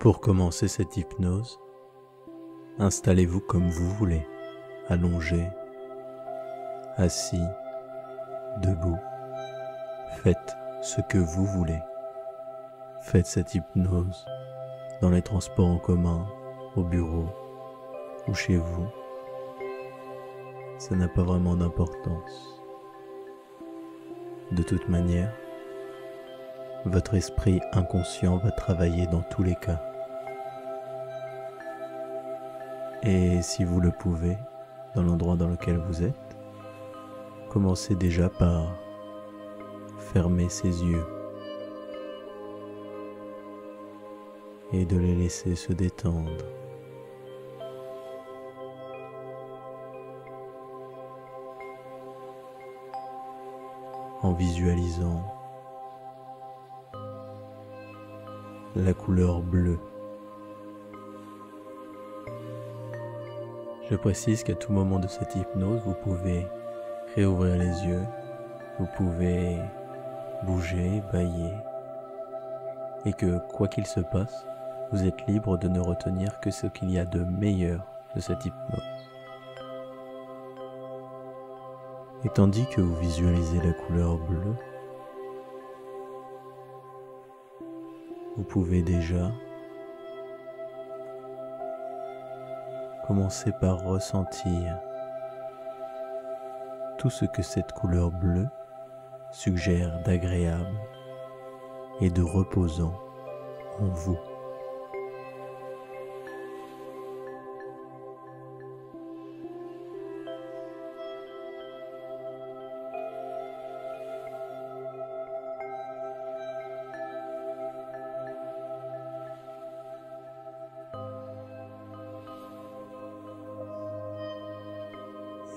Pour commencer cette hypnose, installez-vous comme vous voulez, allongé, assis, debout. Faites ce que vous voulez. Faites cette hypnose dans les transports en commun, au bureau ou chez vous. Ça n'a pas vraiment d'importance. De toute manière, votre esprit inconscient va travailler dans tous les cas. Et si vous le pouvez, dans l'endroit dans lequel vous êtes, commencez déjà par fermer ses yeux et de les laisser se détendre. En visualisant la couleur bleue. Je précise qu'à tout moment de cette hypnose, vous pouvez réouvrir les yeux, vous pouvez bouger, bâiller, et que quoi qu'il se passe, vous êtes libre de ne retenir que ce qu'il y a de meilleur de cette hypnose. Et tandis que vous visualisez la couleur bleue, vous pouvez déjà commencer par ressentir tout ce que cette couleur bleue suggère d'agréable et de reposant en vous.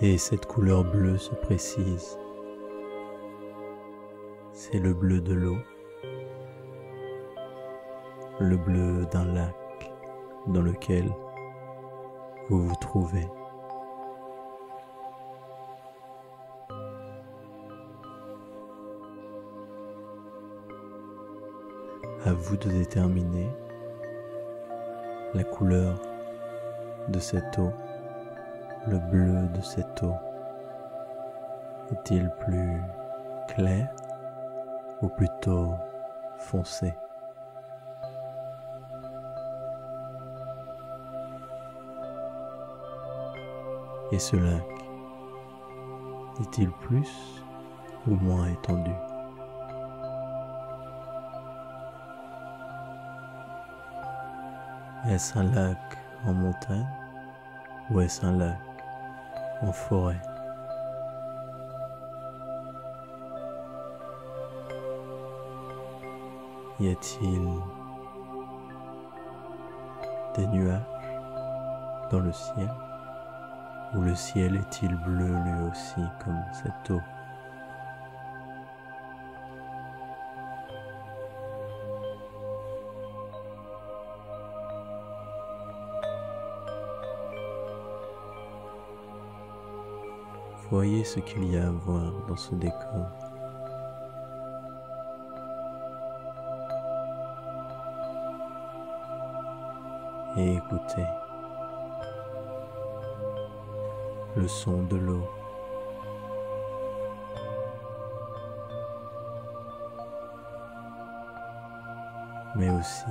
Et cette couleur bleue se précise. C'est le bleu de l'eau, le bleu d'un lac dans lequel vous vous trouvez. À vous de déterminer la couleur de cette eau. Le bleu de cette eau est-il plus clair ou plutôt foncé? Et ce lac est-il plus ou moins étendu? Est-ce un lac en montagne ou est-ce un lac en forêt? Y a-t-il des nuages dans le ciel? Ou le ciel est-il bleu lui aussi comme cette eau? Voyez ce qu'il y a à voir dans ce décor. Et écoutez le son de l'eau. Mais aussi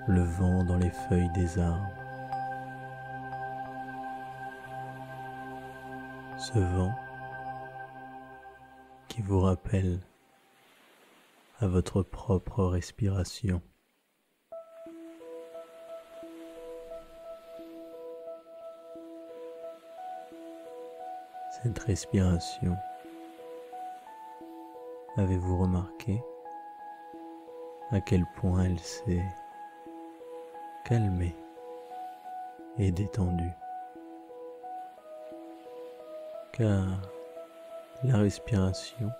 le vent dans les feuilles des arbres. Ce vent qui vous rappelle à votre propre respiration. Cette respiration, avez-vous remarqué à quel point elle s'est calmée et détendue? Car la respiration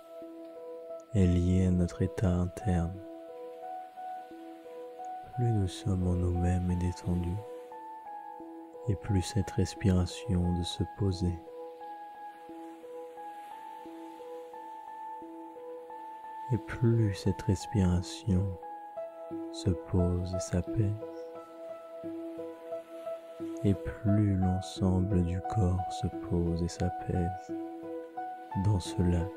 est liée à notre état interne. Plus nous sommes en nous-mêmes et détendus, et plus cette respiration de se poser. Et plus cette respiration se pose et s'apaise, et plus l'ensemble du corps se pose et s'apaise dans ce lac,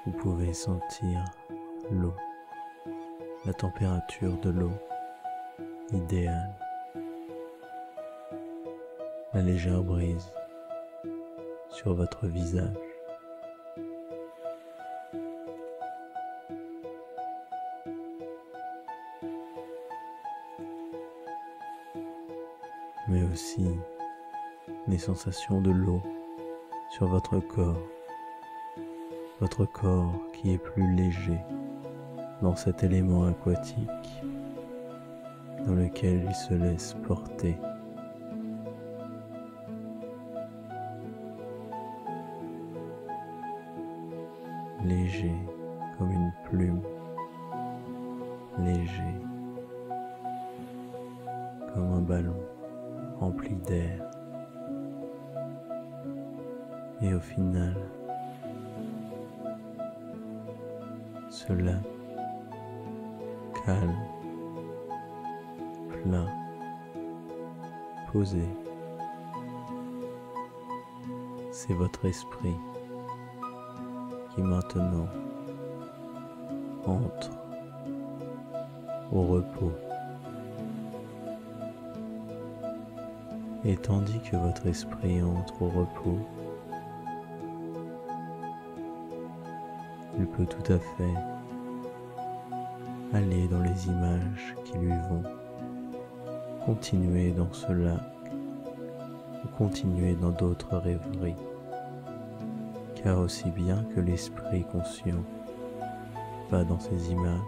vous pouvez sentir l'eau, la température de l'eau idéale, la légère brise sur votre visage. Mais aussi les sensations de l'eau sur votre corps qui est plus léger dans cet élément aquatique dans lequel il se laisse porter. Léger comme une plume, léger comme un ballon rempli d'air. Et au final, ce lac calme, plat, posé, c'est votre esprit qui maintenant entre au repos. Et tandis que votre esprit entre au repos, il peut tout à fait aller dans les images qui lui vont, continuer dans ce lac ou continuer dans d'autres rêveries, car aussi bien que l'esprit conscient va dans ces images,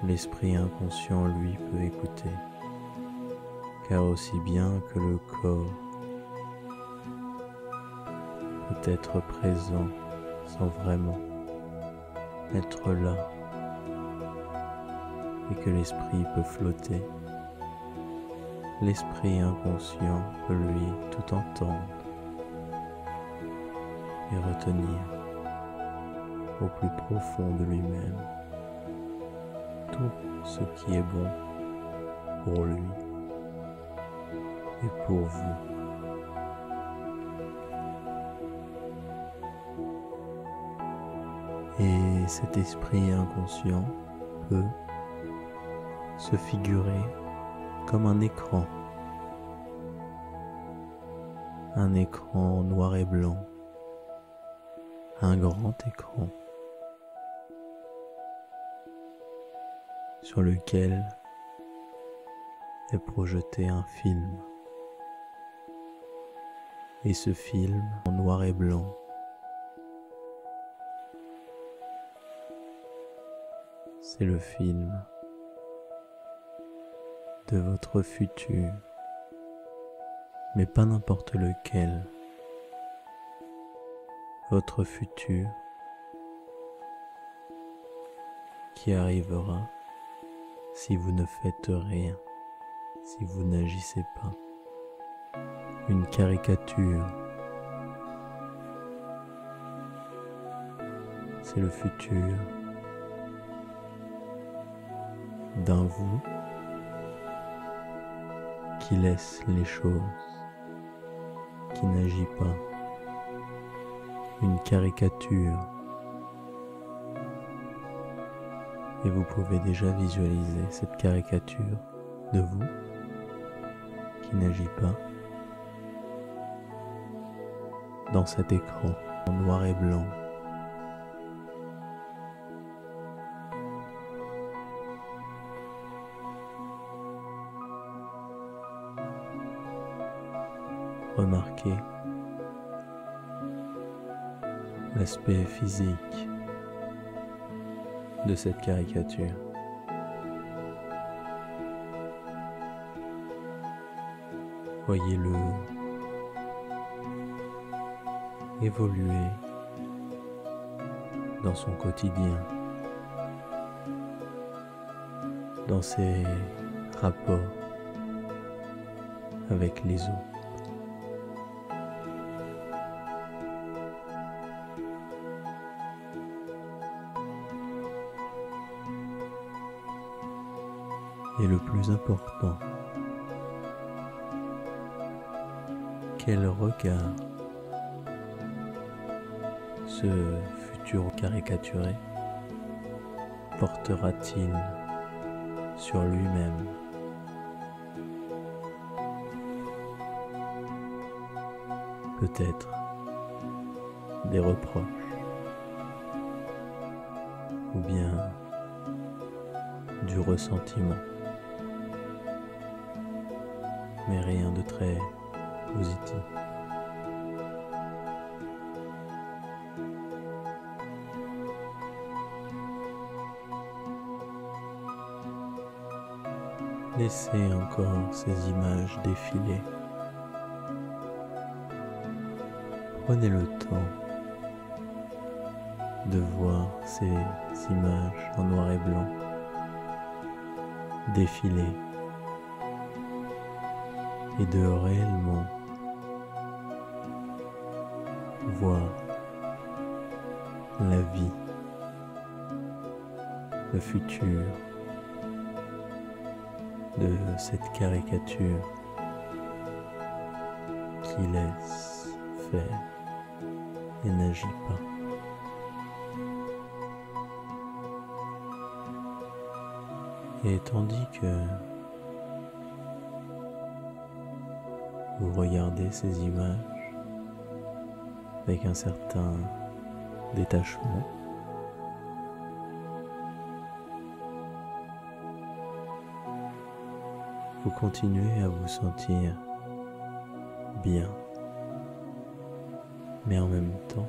l'esprit inconscient lui peut écouter, car aussi bien que le corps peut être présent sans vraiment être là, et que l'esprit peut flotter, l'esprit inconscient peut lui tout entendre et retenir au plus profond de lui-même tout ce qui est bon pour lui et pour vous. Et cet esprit inconscient peut se figurer comme un écran noir et blanc, un grand écran sur lequel est projeté un film. Et ce film en noir et blanc c'est le film de votre futur, mais pas n'importe lequel. Votre futur qui arrivera si vous ne faites rien, si vous n'agissez pas. Une caricature. C'est le futur d'un vous qui laisse les choses, qui n'agit pas. Une caricature. Et vous pouvez déjà visualiser cette caricature de vous qui n'agit pas dans cet écran en noir et blanc. Remarquez l'aspect physique de cette caricature. Voyez-le évoluer dans son quotidien, dans ses rapports avec les autres. Et le plus important, quel regard ce futur caricaturé portera-t-il sur lui-même? Peut-être des reproches, ou bien du ressentiment, mais rien de très positif. Laissez encore ces images défiler. Prenez le temps de voir ces images en noir et blanc défiler et de réellement voir la vie, le futur de cette caricature qui laisse faire et n'agit pas. Et tandis que vous regardez ces images avec un certain détachement, vous continuez à vous sentir bien, mais en même temps,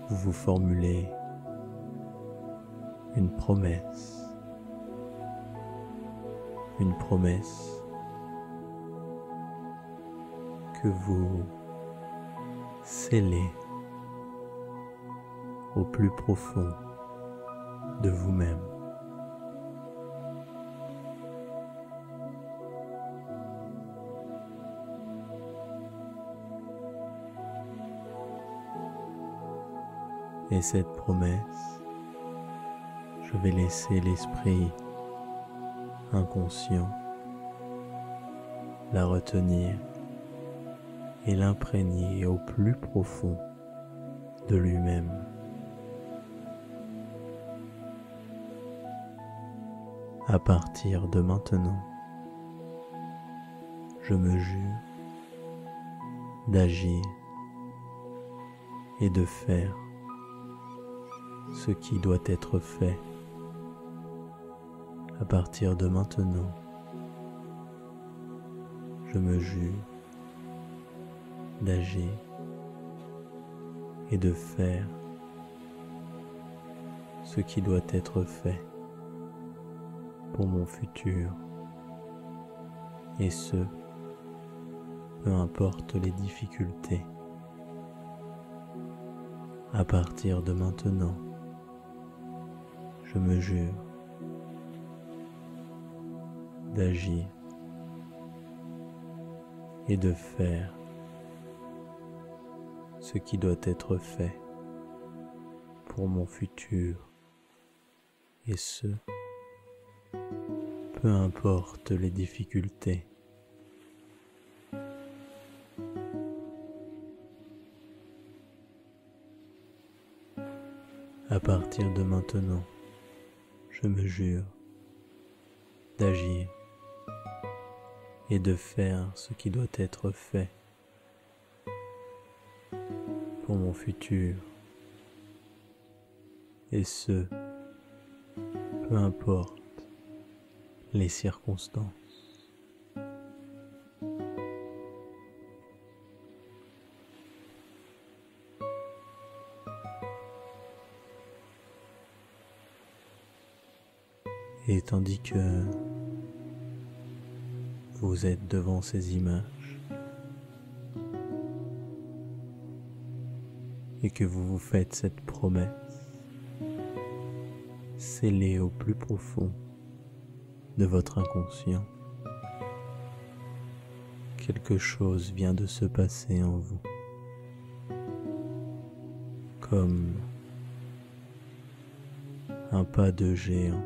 vous vous formulez une promesse que vous scellez au plus profond de vous-même. Et cette promesse, je vais laisser l'esprit inconscient la retenir et l'imprégner au plus profond de lui-même. À partir de maintenant, je me jure d'agir et de faire ce qui doit être fait. À partir de maintenant, je me jure d'agir et de faire ce qui doit être fait pour mon futur, et ce, peu importe les difficultés. À partir de maintenant, je me jure d'agir et de faire ce qui doit être fait pour mon futur, et ce, peu importe les difficultés. À partir de maintenant, je me jure d'agir et de faire ce qui doit être fait pour mon futur, et ce, peu importe les circonstances. Et tandis que vous êtes devant ces images et que vous vous faites cette promesse, scellée au plus profond de votre inconscient, quelque chose vient de se passer en vous, comme un pas de géant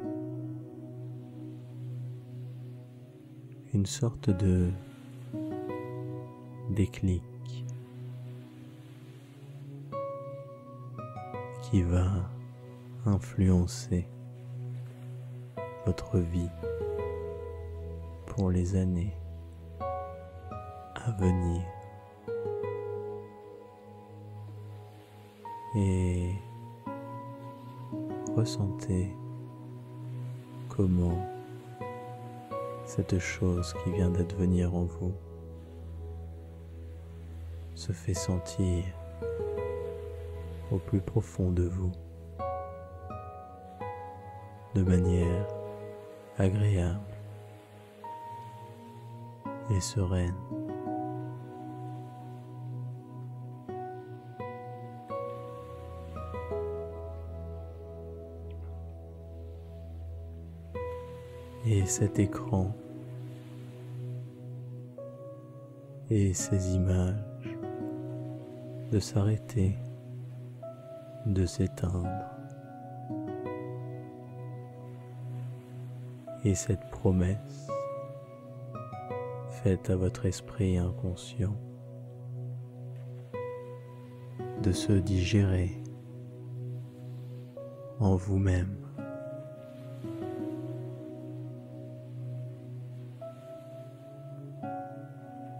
une sorte de déclic qui va influencer votre vie pour les années à venir. Et ressentez comment cette chose qui vient d'advenir en vous se fait sentir au plus profond de vous de manière agréable et sereine. Et cet écran et ces images de s'arrêter, de s'éteindre. Et cette promesse faite à votre esprit inconscient de se digérer en vous-même.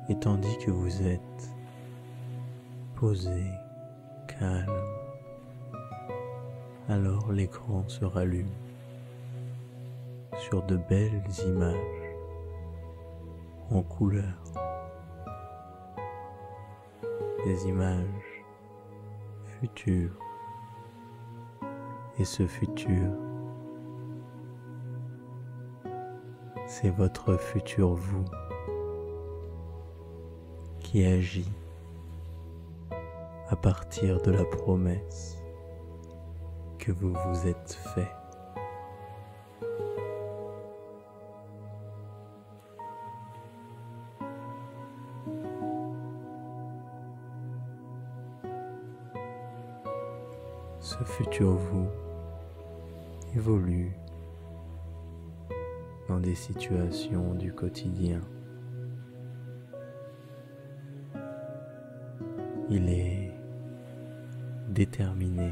Et tandis que vous êtes posé, calme, alors l'écran se rallume sur de belles images en couleur, des images futures. Et ce futur, c'est votre futur vous qui agit à partir de la promesse que vous vous êtes fait. Ce futur vous évolue dans des situations du quotidien. Il est déterminé,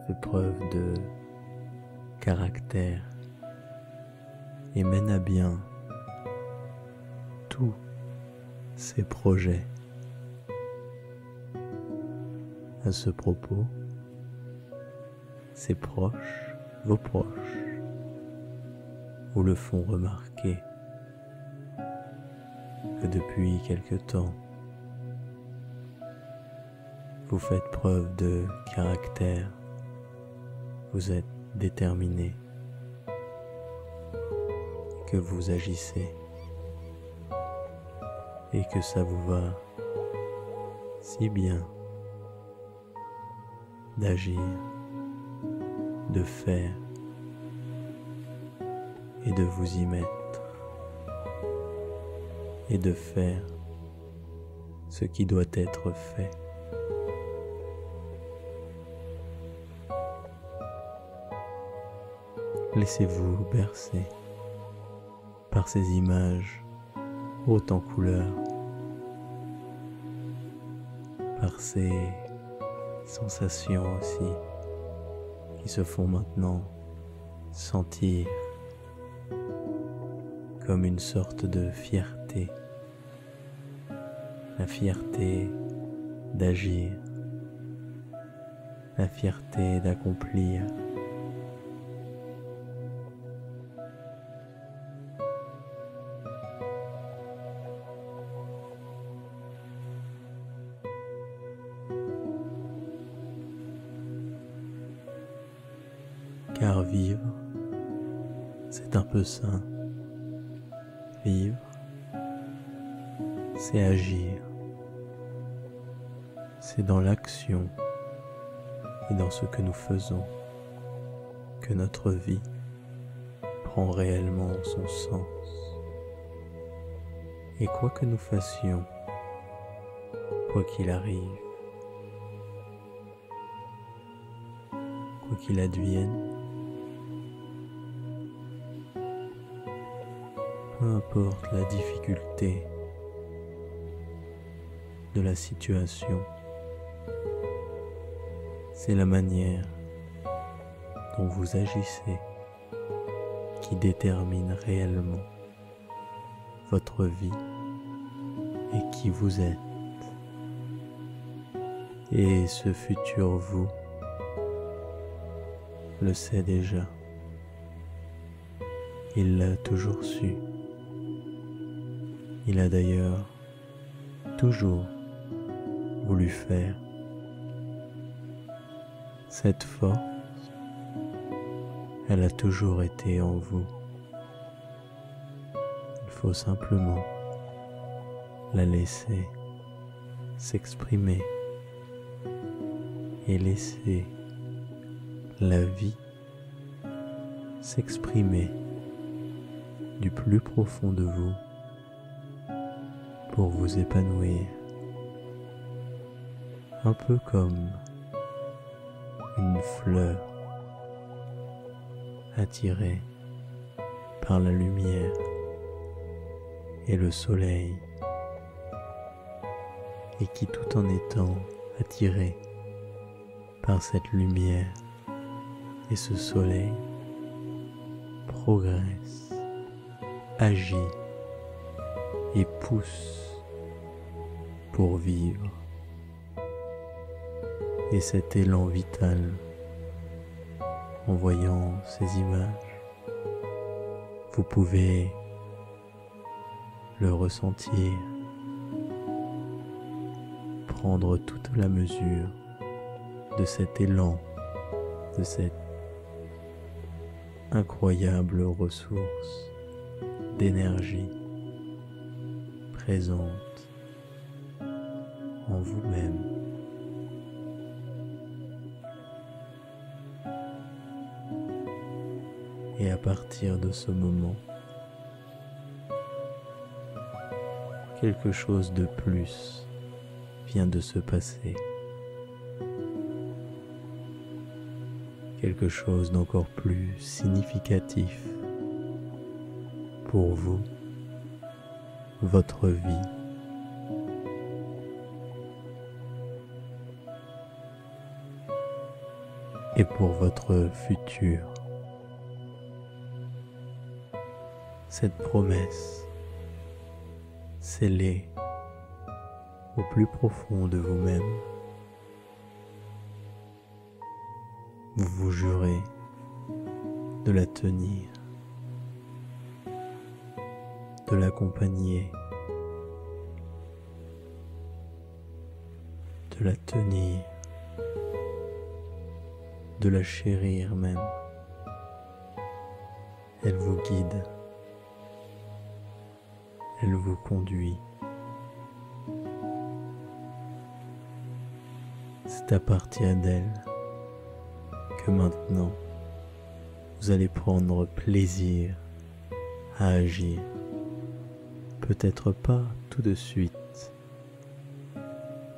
fait preuve de caractère et mène à bien tous ses projets. À ce propos, ses proches, vos proches, vous le font remarquer que depuis quelque temps, vous faites preuve de caractère, vous êtes déterminé, que vous agissez et que ça vous va si bien d'agir, de faire et de vous y mettre et de faire ce qui doit être fait. Laissez-vous bercer par ces images hautes en couleurs, par ces sensations aussi qui se font maintenant sentir comme une sorte de fierté, la fierté d'agir, la fierté d'accomplir. Car vivre, c'est un peu ça. Vivre, c'est agir. C'est dans l'action et dans ce que nous faisons que notre vie prend réellement son sens. Et quoi que nous fassions, quoi qu'il arrive, quoi qu'il advienne, importe la difficulté de la situation, c'est la manière dont vous agissez qui détermine réellement votre vie et qui vous êtes. Et ce futur vous le sait déjà. Il l'a toujours su. Il a d'ailleurs toujours voulu faire. Cette force, elle a toujours été en vous. Il faut simplement la laisser s'exprimer et laisser la vie s'exprimer du plus profond de vous pour vous épanouir, un peu comme une fleur attirée par la lumière et le soleil, et qui, tout en étant attirée par cette lumière et ce soleil, progresse, agit et pousse pour vivre. Et cet élan vital, en voyant ces images, vous pouvez le ressentir, prendre toute la mesure de cet élan, de cette incroyable ressource d'énergie présente en vous-même. Et à partir de ce moment, quelque chose de plus vient de se passer. Quelque chose d'encore plus significatif pour vous, votre vie. Et pour votre futur. Cette promesse scellée au plus profond de vous-même, vous vous jurez de la tenir, de l'accompagner, de la tenir, de la chérir même. Elle vous guide, elle vous conduit. C'est à partir d'elle que maintenant vous allez prendre plaisir à agir. Peut-être pas tout de suite,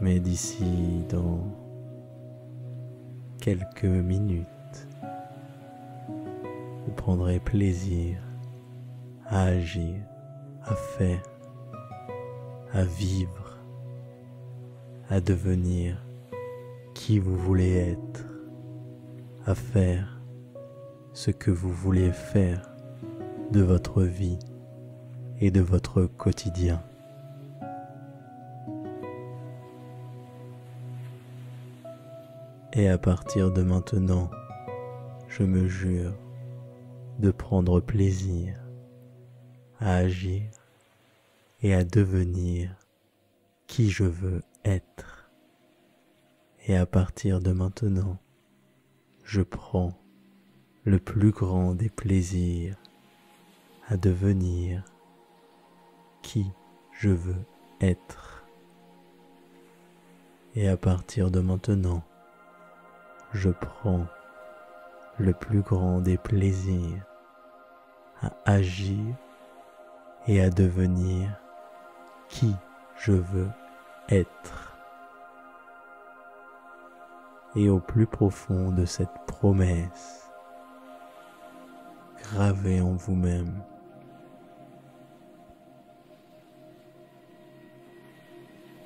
mais d'ici dans quelques minutes, vous prendrez plaisir à agir, à faire, à vivre, à devenir qui vous voulez être, à faire ce que vous voulez faire de votre vie et de votre quotidien. Et à partir de maintenant, je me jure de prendre plaisir à agir et à devenir qui je veux être. Et à partir de maintenant, je prends le plus grand des plaisirs à devenir qui je veux être. Et à partir de maintenant, je prends le plus grand des plaisirs à agir et à devenir qui je veux être. Et au plus profond de cette promesse, gravée en vous-même,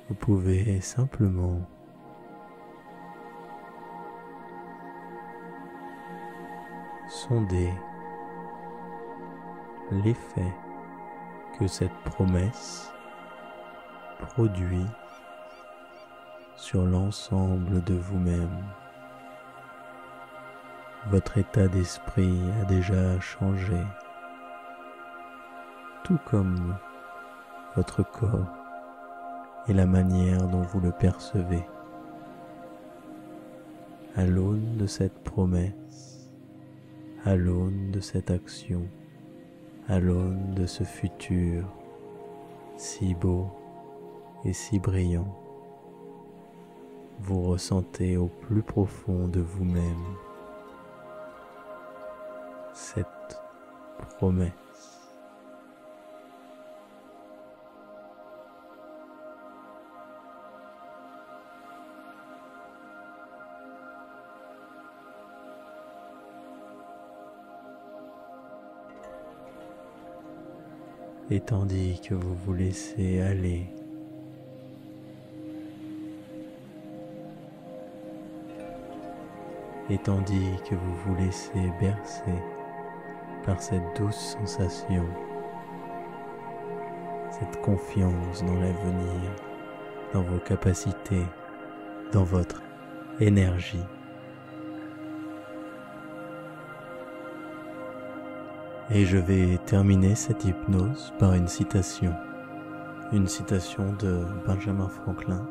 vous pouvez simplement sonder l'effet que cette promesse produit sur l'ensemble de vous-même. Votre état d'esprit a déjà changé, tout comme votre corps et la manière dont vous le percevez. À l'aune de cette promesse, à l'aune de cette action, à l'aune de ce futur si beau et si brillant, vous ressentez au plus profond de vous-même cette promesse. Et tandis que vous vous laissez aller, et tandis que vous vous laissez bercer par cette douce sensation, cette confiance dans l'avenir, dans vos capacités, dans votre énergie, et je vais terminer cette hypnose par une citation de Benjamin Franklin,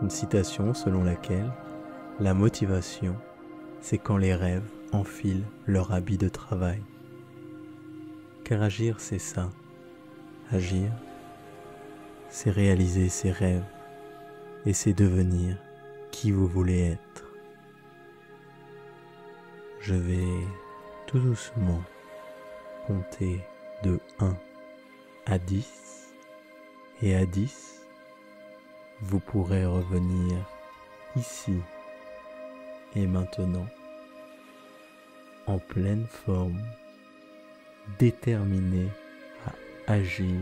une citation selon laquelle la motivation, c'est quand les rêves enfilent leur habit de travail. Car agir, c'est ça. Agir, c'est réaliser ses rêves et c'est devenir qui vous voulez être. Je vais tout doucement compter de 1 à 10 et à 10, vous pourrez revenir ici et maintenant en pleine forme, déterminé à agir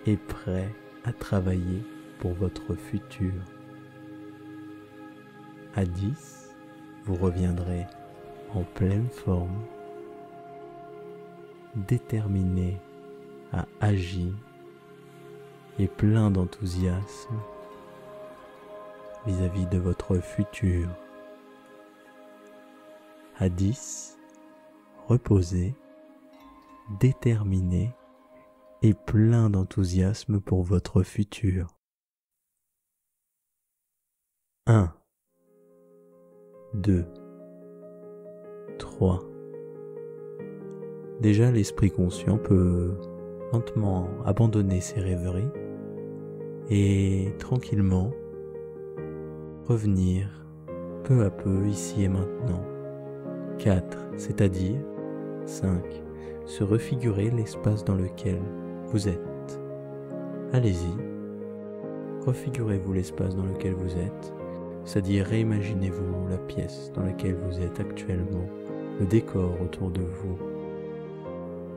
et prêt à travailler pour votre futur. À 10, vous reviendrez en pleine forme, déterminé à agir et plein d'enthousiasme vis-à-vis de votre futur. À 10, reposez, déterminé et plein d'enthousiasme pour votre futur. 1, 2, 3. Déjà, l'esprit conscient peut lentement abandonner ses rêveries et tranquillement revenir peu à peu ici et maintenant. 4, c'est-à-dire 5, se refigurer l'espace dans lequel vous êtes. Allez-y, refigurez-vous l'espace dans lequel vous êtes, c'est-à-dire réimaginez-vous la pièce dans laquelle vous êtes actuellement, le décor autour de vous,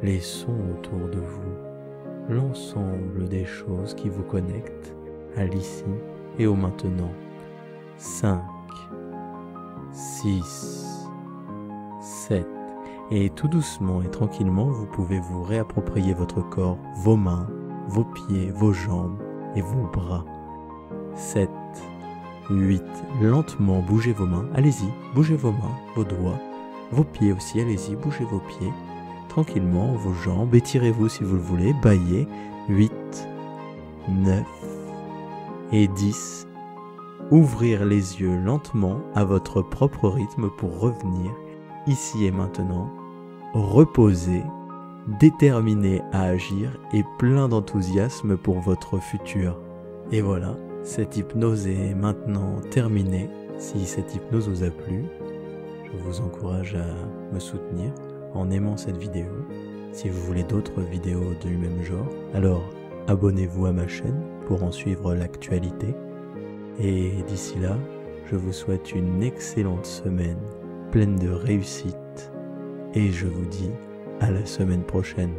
les sons autour de vous, l'ensemble des choses qui vous connectent à l'ici et au maintenant. 5, 6, 7, et tout doucement et tranquillement, vous pouvez vous réapproprier votre corps, vos mains, vos pieds, vos jambes et vos bras. 7, 8, lentement bougez vos mains, allez-y, bougez vos mains, vos doigts, vos pieds aussi, allez-y, bougez vos pieds, tranquillement, vos jambes, étirez-vous si vous le voulez, bâillez, 8, 9 et 10, ouvrir les yeux lentement à votre propre rythme pour revenir ici et maintenant, reposer, déterminé à agir et plein d'enthousiasme pour votre futur. Et voilà, cette hypnose est maintenant terminée. Si cette hypnose vous a plu, je vous encourage à me soutenir en aimant cette vidéo. Si vous voulez d'autres vidéos du même genre, alors abonnez-vous à ma chaîne pour en suivre l'actualité. Et d'ici là, je vous souhaite une excellente semaine pleine de réussite et je vous dis à la semaine prochaine.